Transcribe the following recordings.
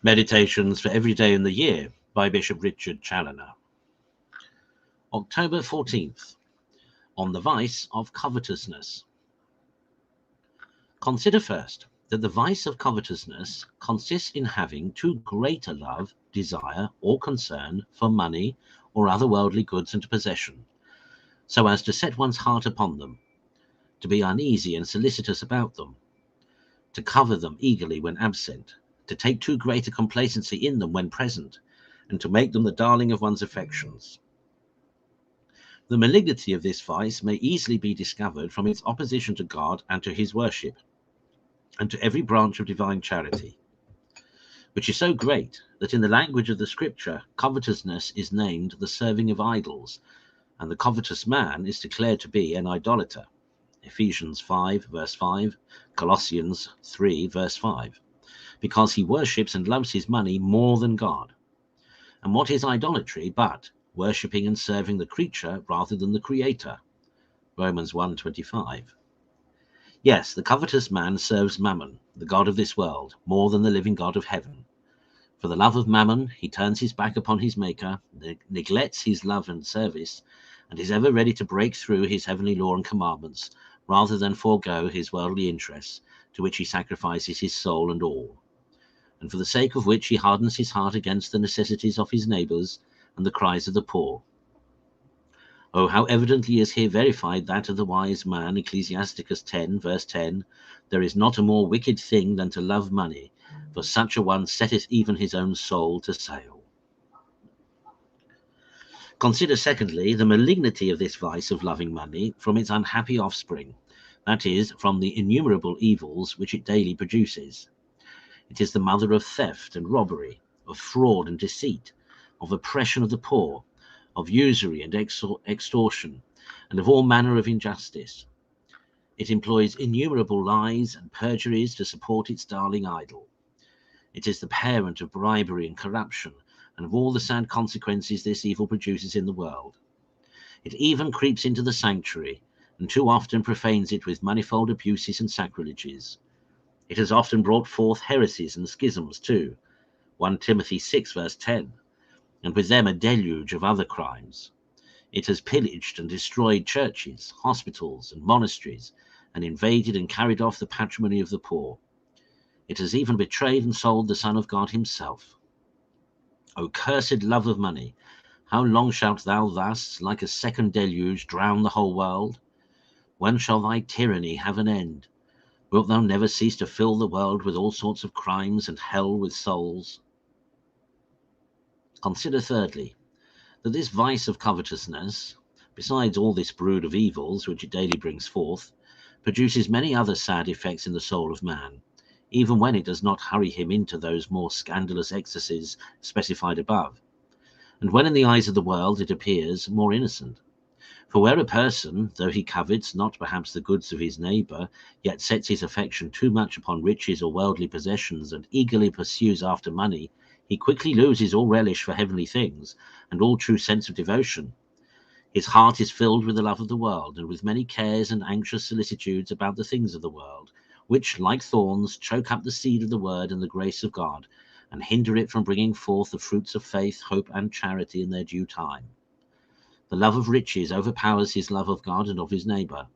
Meditations for Every Day in the Year by Bishop Richard Challoner. October 14th, on the vice of covetousness. Consider first that the vice of covetousness consists in having too great a love, desire, or concern for money or other worldly goods and possession, so as to set one's heart upon them, to be uneasy and solicitous about them, to cover them eagerly when absent, to take too great a complacency in them when present, and to make them the darling of one's affections. The malignity of this vice may easily be discovered from its opposition to God and to his worship, and to every branch of divine charity, which is so great that in the language of the Scripture, covetousness is named the serving of idols, and the covetous man is declared to be an idolater. Ephesians 5, verse 5, Colossians 3, verse 5. Because he worships and loves his money more than God. And what is idolatry but worshipping and serving the creature rather than the Creator? Romans 1:25. Yes, the covetous man serves Mammon, the god of this world, more than the living God of heaven. For the love of Mammon, he turns his back upon his Maker, neglects his love and service, and is ever ready to break through his heavenly law and commandments, rather than forego his worldly interests, to which he sacrifices his soul and all, and for the sake of which he hardens his heart against the necessities of his neighbours and the cries of the poor. Oh, how evidently is here verified that of the wise man, Ecclesiasticus 10, verse 10, there is not a more wicked thing than to love money, for such a one setteth even his own soul to sale. Consider, secondly, the malignity of this vice of loving money from its unhappy offspring, that is, from the innumerable evils which it daily produces. It is the mother of theft and robbery, of fraud and deceit, of oppression of the poor, of usury and extortion, and of all manner of injustice. It employs innumerable lies and perjuries to support its darling idol. It is the parent of bribery and corruption, and of all the sad consequences this evil produces in the world. It even creeps into the sanctuary, and too often profanes it with manifold abuses and sacrileges. It has often brought forth heresies and schisms too, 1 Timothy 6, verse 10, and with them a deluge of other crimes. It has pillaged and destroyed churches, hospitals, and monasteries, and invaded and carried off the patrimony of the poor. It has even betrayed and sold the Son of God himself. O cursed love of money, how long shalt thou thus, like a second deluge, drown the whole world? When shall thy tyranny have an end? Wilt thou never cease to fill the world with all sorts of crimes and hell with souls? Consider, thirdly, that this vice of covetousness, besides all this brood of evils which it daily brings forth, produces many other sad effects in the soul of man, even when it does not hurry him into those more scandalous excesses specified above, and when in the eyes of the world it appears more innocent. For where a person, though he covets not perhaps the goods of his neighbour, yet sets his affection too much upon riches or worldly possessions, and eagerly pursues after money, he quickly loses all relish for heavenly things, and all true sense of devotion. His heart is filled with the love of the world, and with many cares and anxious solicitudes about the things of the world, which, like thorns, choke up the seed of the word and the grace of God, and hinder it from bringing forth the fruits of faith, hope, and charity in their due time. The love of riches overpowers his love of God and of his neighbour.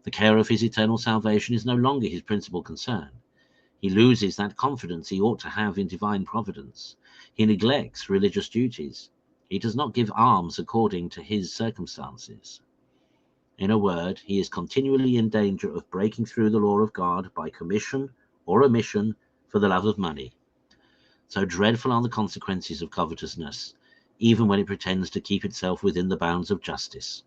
The care of his eternal salvation is no longer his principal concern. He loses that confidence he ought to have in divine providence. He neglects religious duties. He does not give alms according to his circumstances. In a word, he is continually in danger of breaking through the law of God by commission or omission for the love of money. So dreadful are the consequences of covetousness, even when it pretends to keep itself within the bounds of justice.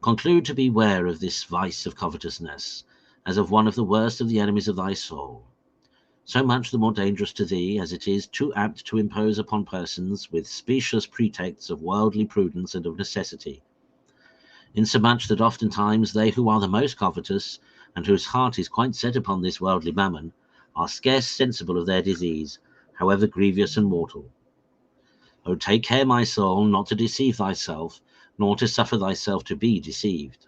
Conclude to beware of this vice of covetousness, as of one of the worst of the enemies of thy soul, so much the more dangerous to thee, as it is too apt to impose upon persons with specious pretexts of worldly prudence and of necessity, insomuch that oftentimes they who are the most covetous and whose heart is quite set upon this worldly mammon, are scarce sensible of their disease, however grievous and mortal. O take care, my soul, not to deceive thyself, nor to suffer thyself to be deceived.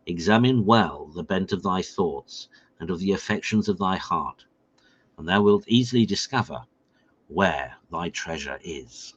Examine well the bent of thy thoughts and of the affections of thy heart, and thou wilt easily discover where thy treasure is.